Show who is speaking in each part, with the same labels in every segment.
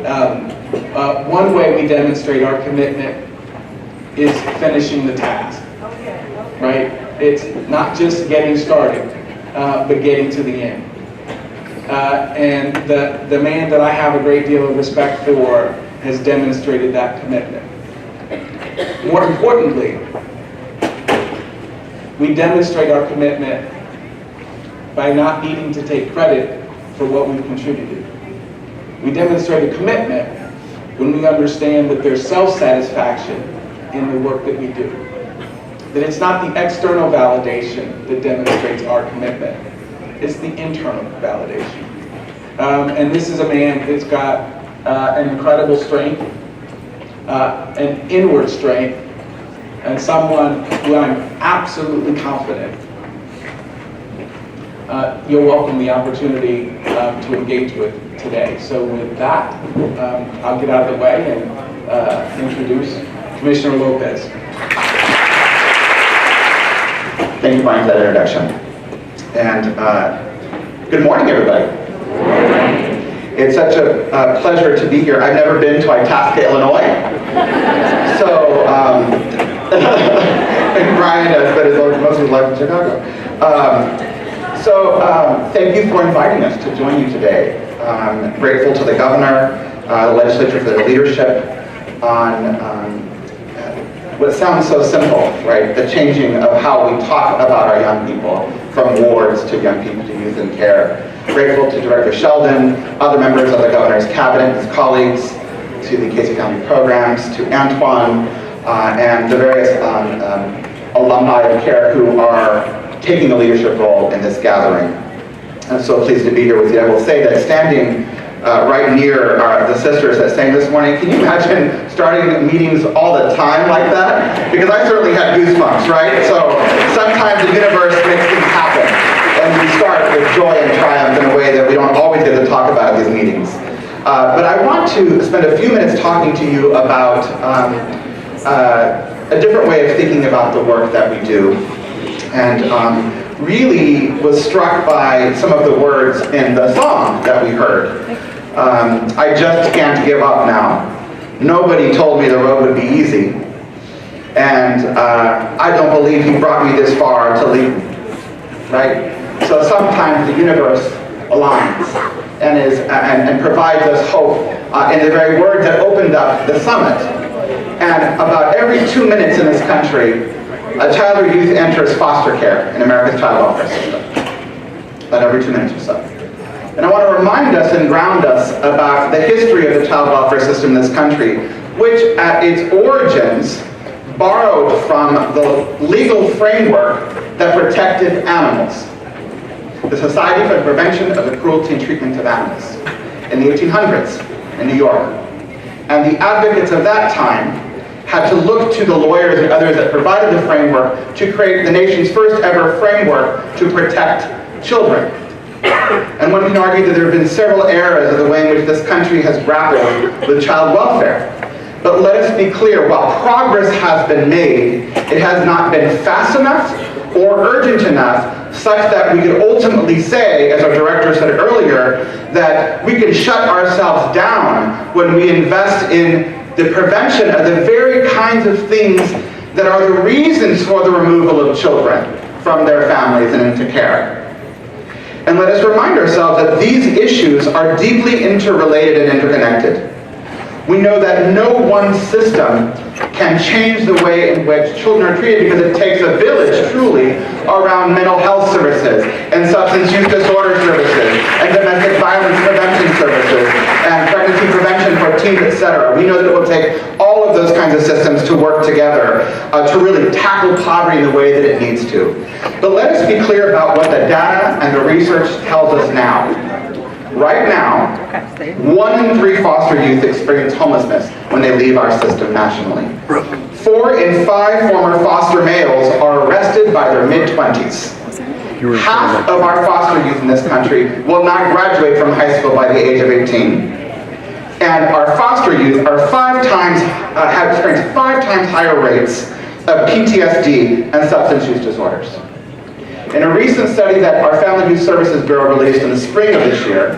Speaker 1: One way we demonstrate our commitment is finishing the task, right? It's not just getting started, but getting to the end. And the man that I have a great deal of respect for has demonstrated that commitment. More importantly, we demonstrate our commitment by not needing to take credit for what we've contributed. We demonstrate a commitment when we understand that there's self-satisfaction in the work that we do. That it's not the external validation that demonstrates our commitment, it's the internal validation. And this is a man that's got an incredible strength, an inward strength, and someone who I'm absolutely confident you'll welcome the opportunity to engage with today. So with that, I'll get out of the way and introduce Commissioner Lopez.
Speaker 2: Thank you, Brian, for that introduction. And good morning, everybody. It's such a pleasure to be here. I've never been to Itasca, Illinois. So, and Brian has spent most of his life in Chicago. Thank you for inviting us to join you today. I'm grateful to the governor, the legislature for their leadership on what sounds so simple, right? The changing of how we talk about our young people, from wards to young people to youth in care. Grateful to Director Sheldon, other members of the governor's cabinet, his colleagues, to the Casey County programs, to Antoine, and the various alumni of CARE who are taking a leadership role in this gathering. I'm so pleased to be here with you. I will say that standing right near the sisters that sang this morning, can you imagine starting meetings all the time like that? Because I certainly had goosebumps, right? So sometimes the universe makes things happen, and we start with joy and triumph in a way that we don't always get to talk about at these meetings. But I want to spend a few minutes talking to you about a different way of thinking about the work that we do. And really was struck by some of the words in the song that we heard. I just can't give up now. Nobody told me the road would be easy. And I don't believe he brought me this far to leave me, right? So sometimes the universe aligns and provides us hope in the very words that opened up the summit. And about every 2 minutes in this country, a child or youth enters foster care in America's child welfare system. About every 2 minutes or so. And I want to remind us and ground us about the history of the child welfare system in this country, which at its origins borrowed from the legal framework that protected animals. The Society for the Prevention of the Cruelty and Treatment of Animals in the 1800s in New York. And the advocates of that time had to look to the lawyers and others that provided the framework to create the nation's first ever framework to protect children. And one can argue that there have been several eras of the way in which this country has grappled with child welfare. But let us be clear, while progress has been made, it has not been fast enough or urgent enough such that we could ultimately say, as our director said earlier, that we can shut ourselves down when we invest in the prevention of the very kinds of things that are the reasons for the removal of children from their families and into care. And let us remind ourselves that these issues are deeply interrelated and interconnected. We know that no one system can change the way in which children are treated because it takes a village, truly, around mental health services and substance use disorder services and domestic violence prevention services and pregnancy prevention for teens, etc. We know that it will take all of those kinds of systems to work together to really tackle poverty in the way that it needs to. But let us be clear about what the data and the research tells us now. Right now, 1 in 3 foster youth experience homelessness when they leave our system nationally. 4 in 5 former foster males are arrested by their mid-20s. Half of our foster youth in this country will not graduate from high school by the age of 18. And our foster youth are have experienced 5 times higher rates of PTSD and substance use disorders. In a recent study that our Family Youth Services Bureau released in the spring of this year,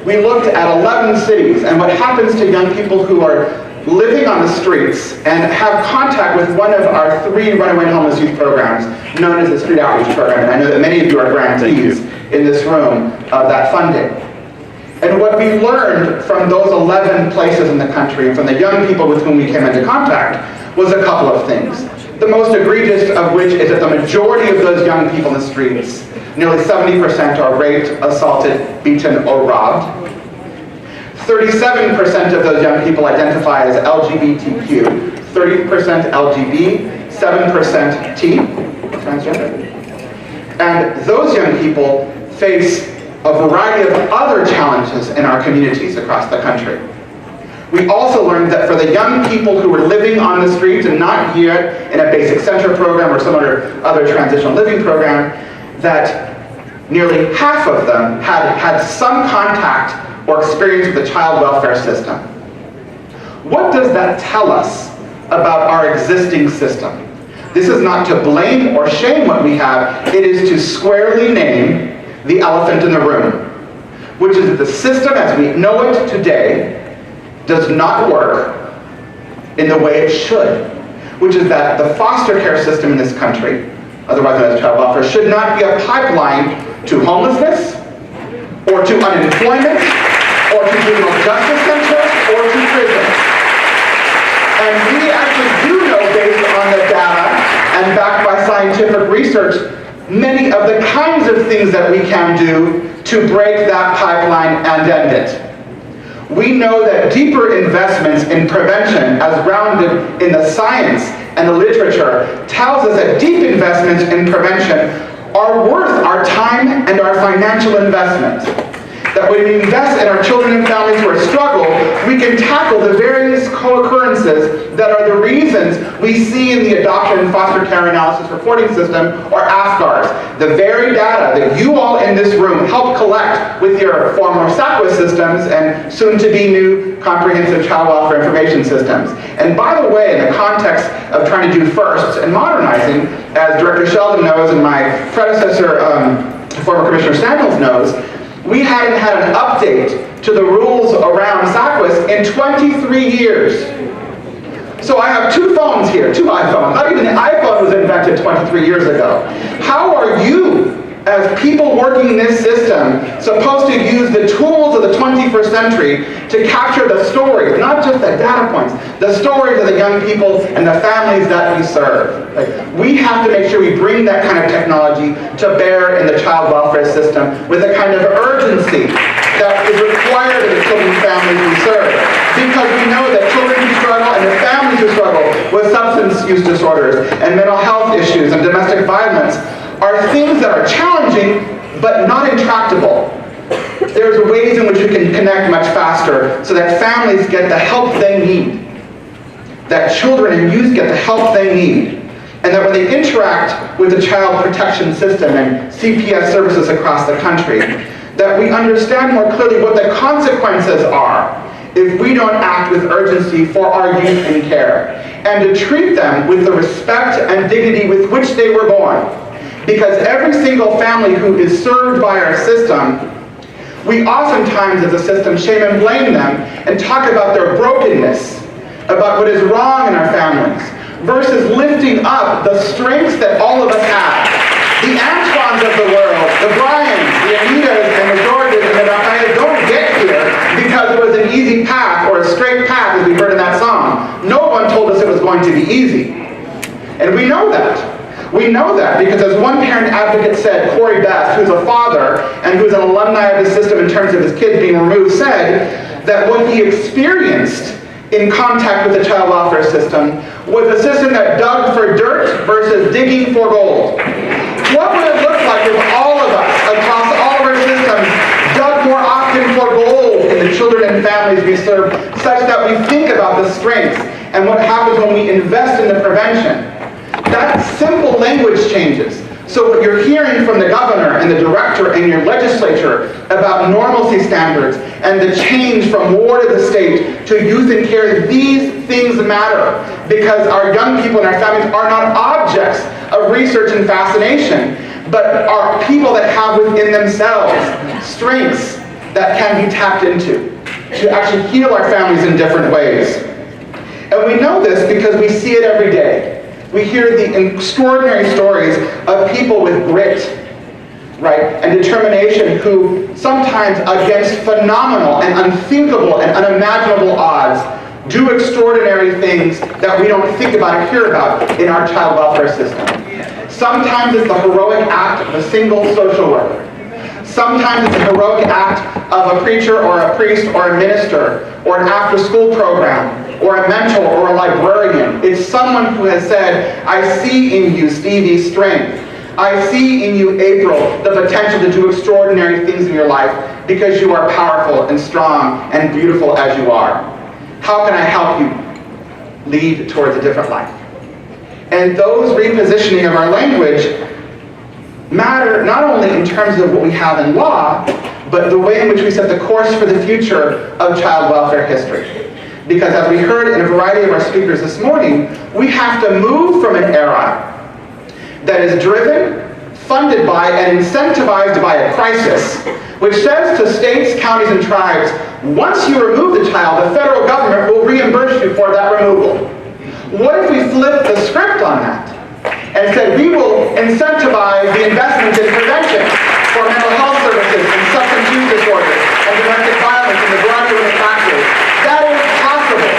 Speaker 2: we looked at 11 cities and what happens to young people who are living on the streets and have contact with one of our 3 runaway and homeless youth programs, known as the Street Outreach Program. And I know that many of you are grantees in this room of that funding. And what we learned from those 11 places in the country, and from the young people with whom we came into contact, was a couple of things. The most egregious of which is that the majority of those young people in the streets, nearly 70%, are raped, assaulted, beaten, or robbed. 37% of those young people identify as LGBTQ, 30% LGB, 7% T, transgender. And those young people face a variety of other challenges in our communities across the country. We also learned that for the young people who were living on the streets and not here in a basic center program or some other transitional living program, that nearly half of them had some contact or experience with the child welfare system. What does that tell us about our existing system? This is not to blame or shame what we have, it is to squarely name the elephant in the room, which is that the system as we know it today does not work in the way it should, which is that the foster care system in this country, otherwise known as child welfare, should not be a pipeline to homelessness, or to unemployment, or to juvenile justice centers, or to prison. And we actually do know, based on the data and backed by scientific research, many of the kinds of things that we can do to break that pipeline and end it. We know that deeper investments in prevention, as grounded in the science and the literature, tells us that deep investments in prevention are worth our time and our financial investment. That when we invest in our children and families who are struggle, we can tackle the various co-occurrences that are the reasons we see in the Adoption and Foster Care Analysis Reporting System, or AFCARS, the very data that you all in this room helped collect with your former SACWA systems and soon-to-be new Comprehensive Child Welfare Information Systems. And by the way, in the context of trying to do firsts and modernizing, as Director Sheldon knows and my predecessor, former Commissioner Samuels knows, we hadn't had an update to the rules around SACWIS in 23 years. So I have 2 phones here, 2 iPhones. Not even the iPhone was invented 23 years ago. How are you, as people working in this system, supposed to use the tools of the 21st century to capture the stories, not just the data points, the stories of the young people and the families that we serve? We have to make sure we bring that kind of technology to bear in the child welfare system with a kind of urgency that is required of the children and families we serve. Because we know that children who struggle and the families who struggle with substance use disorders and mental health issues and domestic violence are things that are challenging but not intractable. There's ways in which we can connect much faster so that families get the help they need, that children and youth get the help they need, and that when they interact with the child protection system and CPS services across the country, that we understand more clearly what the consequences are if we don't act with urgency for our youth in care, and to treat them with the respect and dignity with which they were born. Because every single family who is served by our system, we oftentimes as a system shame and blame them and talk about their brokenness, about what is wrong in our families, versus lifting up the strengths that all of us have. The Antoines of the world, the Bryans, the Anitas, and the Georges, and the Rafaels don't get here because it was an easy path or a straight path, as we heard in that song. No one told us it was going to be easy. And we know that. We know that because, as one parent advocate said, Corey Best, who's a father and who's an alumni of the system in terms of his kids being removed, said that what he experienced in contact with the child welfare system was a system that dug for dirt versus digging for gold. What would it look like if all of us, across all of our systems, dug more often for gold in the children and families we serve, such that we think about the strengths and what happens when we invest in the prevention? That simple language changes. So what you're hearing from the governor and the director and your legislature about normalcy standards and the change from ward of the state to youth and care, these things matter because our young people and our families are not objects of research and fascination. but are people that have within themselves strengths that can be tapped into to actually heal our families in different ways. And we know this because we see it every day. We hear the extraordinary stories of people with grit, right, and determination who sometimes against phenomenal and unthinkable and unimaginable odds do extraordinary things that we don't think about or hear about in our child welfare system. Sometimes it's the heroic act of a single social worker. Sometimes it's a heroic act of a preacher or a priest or a minister or an after-school program or a mentor or a librarian. It's someone who has said, I see in you Stevie's strength. I see in you, April, the potential to do extraordinary things in your life because you are powerful and strong and beautiful as you are. How can I help you lead towards a different life? And those repositioning of our language matter not only in terms of what we have in law, but the way in which we set the course for the future of child welfare history. Because as we heard in a variety of our speakers this morning, we have to move from an era that is driven, funded by, and incentivized by a crisis, which says to states, counties, and tribes, once you remove the child, the federal government will reimburse you for that removal. What if we flip the script on that and said we will incentivize the investment in prevention for mental health services and substance use disorders and domestic violence and the variety of factors? That is possible.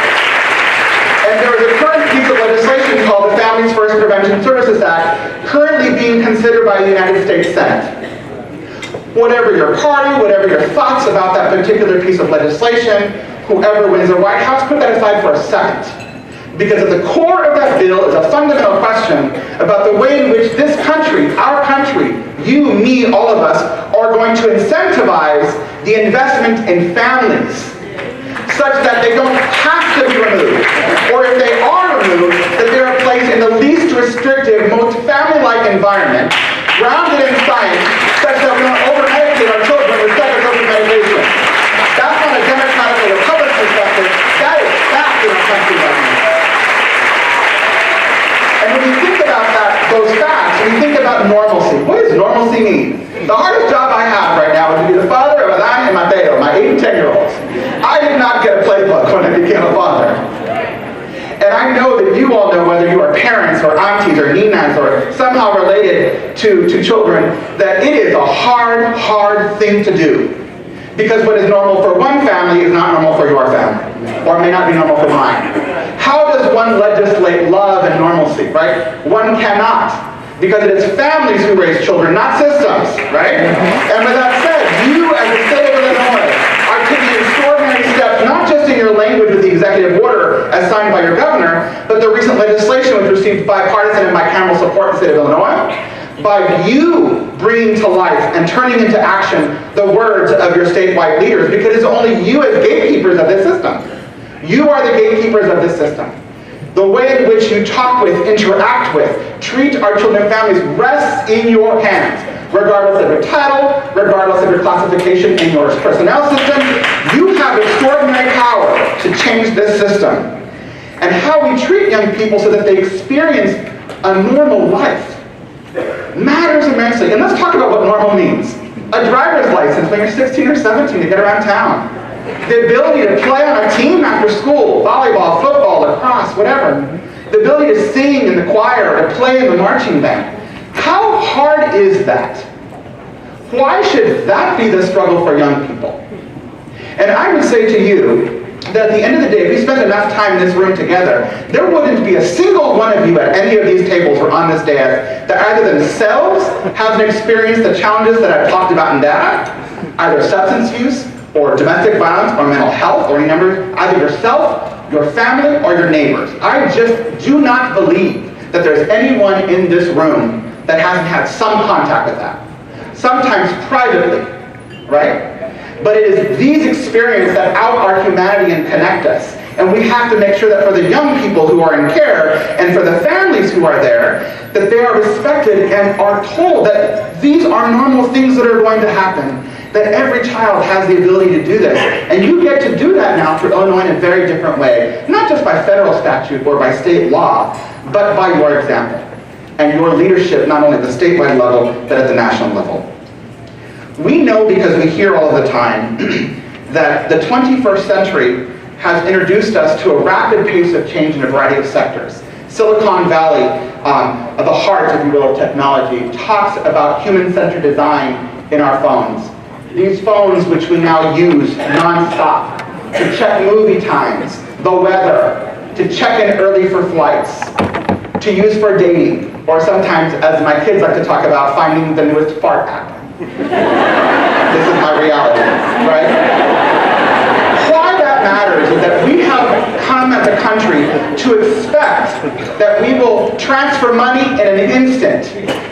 Speaker 2: And there is a current piece of legislation called the Families First Prevention Services Act, currently being considered by the United States Senate. Whatever your party, whatever your thoughts about that particular piece of legislation, whoever wins the White House, put that aside for a second. Because at the core of that bill is a fundamental question about the way in which this country, our country, you, me, all of us, are going to incentivize the investment in families such that they don't have to be removed. Or if they are removed, that they are placed in the least restrictive, most family-like environment, grounded in science, such that we don't over-medicate our children with psychotropic medication. That's not a Democratic or Republican perspective. That is fact in our country right now. And when you think about those facts, when you think about normalcy, what does normalcy mean? The hardest job I have right now is to be the father of Adán and Mateo, my 8 and 10-year-olds. I did not get a playbook when I became a father. And I know that you all know, whether you are parents or aunties or ninas or somehow related to children, that it is a hard, hard thing to do. Because what is normal for one family is not normal for your family, or may not be normal for mine. How does one legislate love and normalcy, right? One cannot, because it is families who raise children, not systems, right? And with that said, you as the state of Illinois are taking extraordinary steps, not just in your language with the executive order as signed by your governor, but the recent legislation which received bipartisan and bicameral support in the state of Illinois, by you bringing to life and turning into action the words of your statewide leaders, because it's only you as gatekeepers of this system. You are the gatekeepers of this system. The way in which you talk with, interact with, treat our children and families rests in your hands, regardless of your title, regardless of your classification in your personnel system. You have extraordinary power to change this system. And how we treat young people so that they experience a normal life matters immensely. And let's talk about what normal means. A driver's license when you're 16 or 17 to get around town. The ability to play on a team after school, volleyball, football, lacrosse, whatever. The ability to sing in the choir, to play in the marching band. How hard is that? Why should that be the struggle for young people? And I would say to you that at the end of the day, if we spend enough time in this room together, there wouldn't be a single one of you at any of these tables or on this dais that either themselves hasn't experienced the challenges that I've talked about in data, either substance use, or domestic violence, or mental health, or any number, either yourself, your family, or your neighbors. I just do not believe that there's anyone in this room that hasn't had some contact with that. Sometimes privately, right? But it is these experiences that out our humanity and connect us. And we have to make sure that for the young people who are in care, and for the families who are there, that they are respected and are told that these are normal things that are going to happen. That every child has the ability to do this. And you get to do that now through Illinois in a very different way. Not just by federal statute or by state law, but by your example. and your leadership, not only at the statewide level, but at the national level. We know, because we hear all the time, that the 21st century has introduced us to a rapid pace of change in a variety of sectors. Silicon Valley, the heart, if you will, of technology, talks about human-centered design in our phones. These phones, which we now use non-stop, to check movie times, the weather, to check in early for flights, to use for dating, or sometimes, as my kids like to talk about, finding the newest fart app. This is my reality, right? Why that matters is that we have come as a country to expect that we will transfer money in an instant,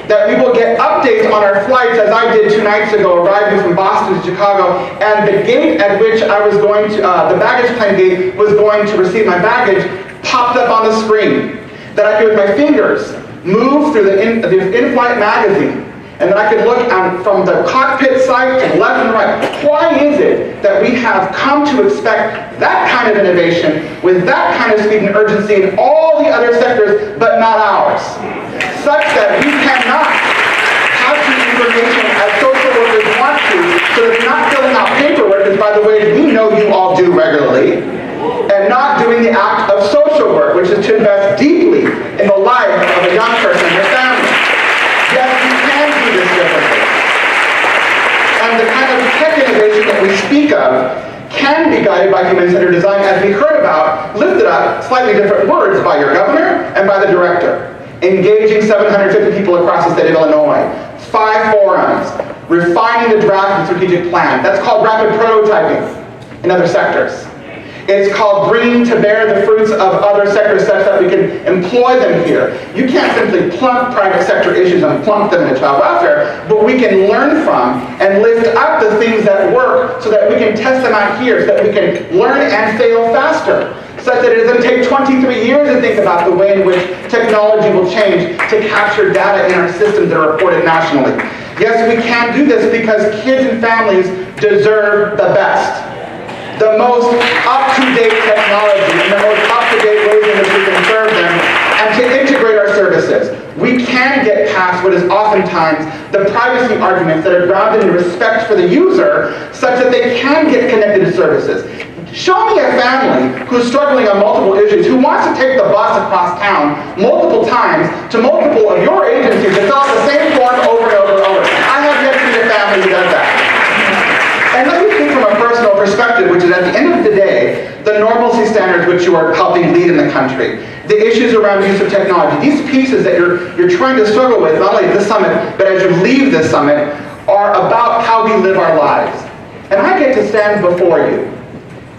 Speaker 2: that we will get updates on our flights, as I did 2 nights ago, arriving from Boston to Chicago, and the gate at which I was going to, the baggage claim gate was going to receive my baggage, popped up on the screen, that I could, with my fingers, move through the in-flight magazine, and then I could look from the cockpit side to the left and the right. Why is it that we have come to expect that kind of innovation with that kind of speed and urgency in all the other sectors, but not ours? Such that we cannot have the information as social workers want to, so that we're not filling out paperwork, as by the way, we know you all do regularly, and not doing the act of social work, which is to invest deeply in the life of a young person and their family. Yes, we can do this differently. And the kind of tech innovation that we speak of can be guided by human-centered design, as we heard about, lifted up, slightly different words, by your governor and by the director. Engaging 750 people across the state of Illinois. 5 forums. Refining the draft and strategic plan. That's called rapid prototyping in other sectors. It's called bringing to bear the fruits of other sectors such that we can employ them here. You can't simply plump private sector issues and plump them into child welfare, but we can learn from and lift up the things that work so that we can test them out here, so that we can learn and fail faster, such that it doesn't take 23 years to think about the way in which technology will change to capture data in our systems that are reported nationally. Yes, we can do this because kids and families deserve the best. The most up-to-date technology and the most up-to-date ways in which we can serve them, and to integrate our services. We can get past what is oftentimes the privacy arguments that are grounded in respect for the user, such that they can get connected to services. Show me a family who's struggling on multiple issues, who wants to take the bus across town multiple times to multiple of your agencies to fill out the same form over and over and over. I have yet to meet a family who does that. And let me speak from a personal perspective, which is, at the end of the day, the normalcy standards which you are helping lead in the country, the issues around use of technology, these pieces that you're trying to struggle with, not only at this summit, but as you leave this summit, are about how we live our lives. And I get to stand before you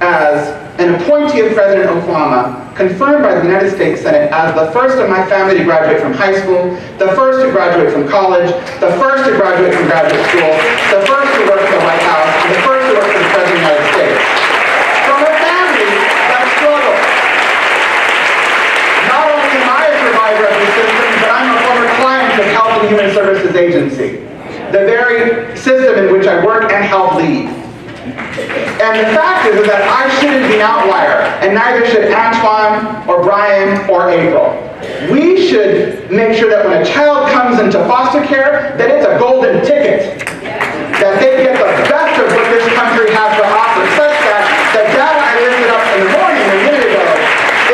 Speaker 2: as an appointee of President Obama, confirmed by the United States Senate as the first of my family to graduate from high school, the first to graduate from college, the first to graduate from graduate school, the first to work for the White House, and the first to work for the President of the United States. From a family that struggled. Not only am I a survivor of the system, but I'm a former client of Health and Human Services Agency, the very system in which I work and help lead. And the fact is that I shouldn't be an outlier, and neither should Antoine or Brian or April. We should make sure that when a child comes into foster care, that it's a golden ticket. That they get the best of what this country has to offer, such that the data I listed up in the morning a minute ago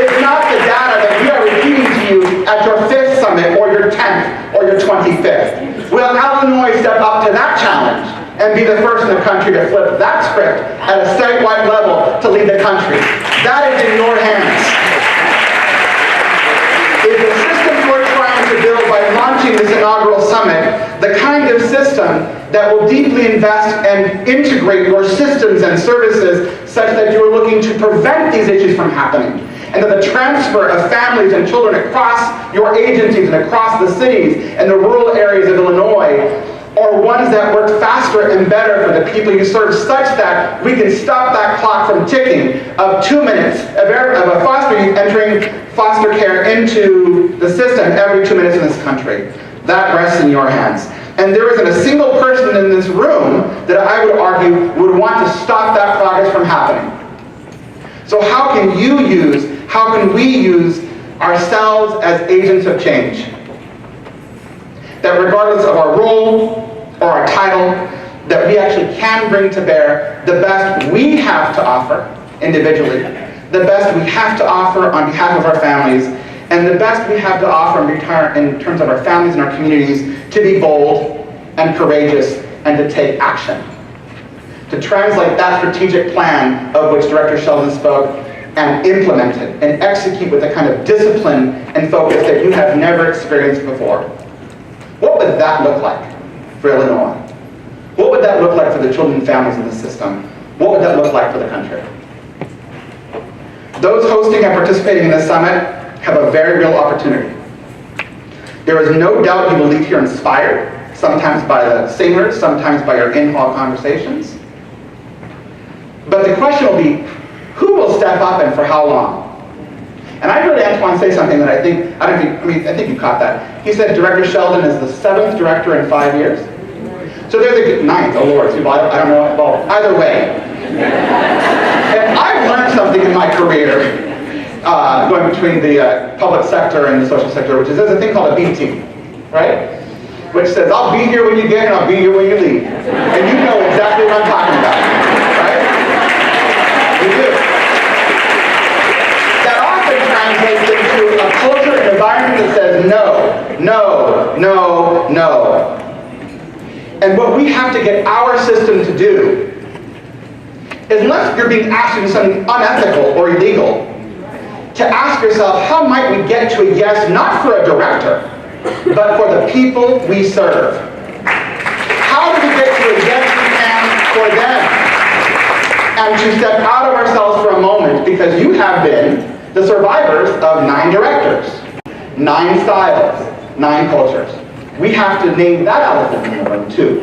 Speaker 2: is not the data that we are repeating to you at your 5th summit or your 10th or your 25th. Will Illinois step up to that challenge and be the first in the country to flip that script at a statewide level to lead the country? That is in your hands. Is the system we're trying to build by launching this inaugural summit the kind of system that will deeply invest and integrate your systems and services such that you are looking to prevent these issues from happening, and that the transfer of families and children across your agencies and across the cities and the rural areas of Illinois are ones that work faster and better for the people you serve, such that we can stop that clock from ticking of 2 minutes of a foster youth entering foster care into the system every 2 minutes in this country. That rests in your hands. And there isn't a single person in this room that I would argue would want to stop that progress from happening. So how can we use ourselves as agents of change? that regardless of our role or our title, that we actually can bring to bear the best we have to offer individually, the best we have to offer on behalf of our families, and the best we have to offer in terms of our families and our communities to be bold and courageous and to take action. To translate that strategic plan of which Director Sheldon spoke and implement it and execute with the kind of discipline and focus that you have never experienced before. What would that look like for Illinois? What would that look like for the children and families in the system? What would that look like for the country? Those hosting and participating in this summit have a very real opportunity. There is no doubt you will leave here inspired, sometimes by the singers, sometimes by your in-hall conversations. But the question will be, who will step up and for how long? And I heard Antoine say something that I think you caught that. He said Director Sheldon is the 7th director in 5 years. So there's a good 9th, oh Lord, I don't know, well, either way. And I've learned something in my career, going between the public sector and the social sector, which is there's a thing called a B team, right? Which says, I'll be here when you get and I'll be here when you leave. And you know exactly what I'm talking about, right? We do. That often translates into a culture and environment that says no, no, no, no. And what we have to get our system to do is, unless you're being asked to do something unethical or illegal, to ask yourself, how might we get to a yes, not for a director, but for the people we serve? How do we get to a yes we can for them? And to step out of ourselves for a moment, because you have been the survivors of 9 directors, 9 styles, 9 cultures. We have to name that elephant in the room too.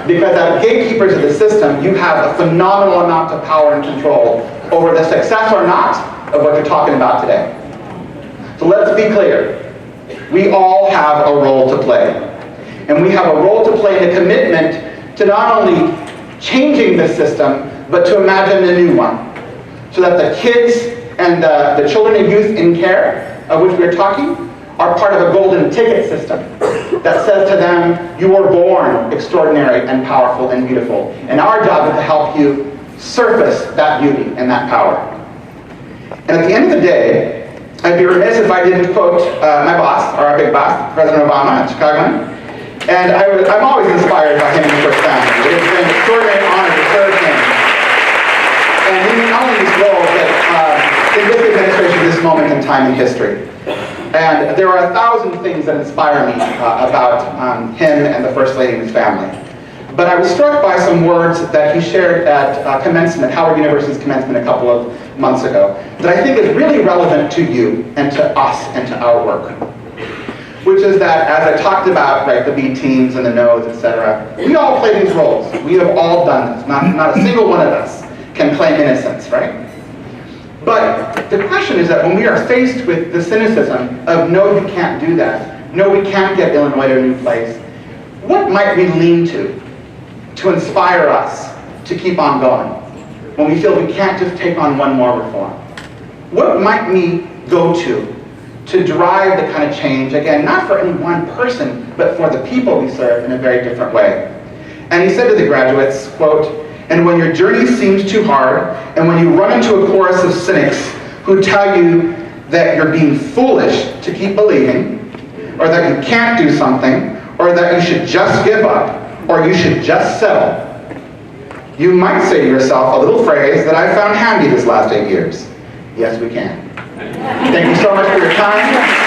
Speaker 2: Because as gatekeepers of the system, you have a phenomenal amount of power and control over the success or not of what you're talking about today. So let's be clear. We all have a role to play. And we have a role to play in the commitment to not only changing the system, but to imagine a new one. So that the kids and the children and youth in care, of which we're talking, are part of a golden ticket system that says to them, you were born extraordinary and powerful and beautiful. And our job is to help you surface that beauty and that power. And at the end of the day, I'd be remiss if I didn't quote my boss, or our big boss, President Obama, a Chicagoan. And I'm always inspired by him and his family. It has been an extraordinary honor to serve him. And in not only this role, but in this administration, this moment in time in history. And there are 1,000 things that inspire me about him and the First Lady and his family. But I was struck by some words that he shared at commencement, Howard University's commencement a couple of months ago, that I think is really relevant to you and to us and to our work. Which is that, as I talked about, right, the B teams and the no's, etc., we all play these roles. We have all done this. Not a single one of us can claim innocence, right? But the question is that when we are faced with the cynicism of, no, you can't do that, no, we can't get Illinois to a new place, what might we lean to inspire us to keep on going when we feel we can't just take on one more reform? What might we go to drive the kind of change, again, not for any one person, but for the people we serve in a very different way? And he said to the graduates, quote, and when your journey seems too hard, and when you run into a chorus of cynics who tell you that you're being foolish to keep believing, or that you can't do something, or that you should just give up, or you should just settle, you might say to yourself a little phrase that I found handy this last 8 years. Yes, we can. Thank you so much for your time.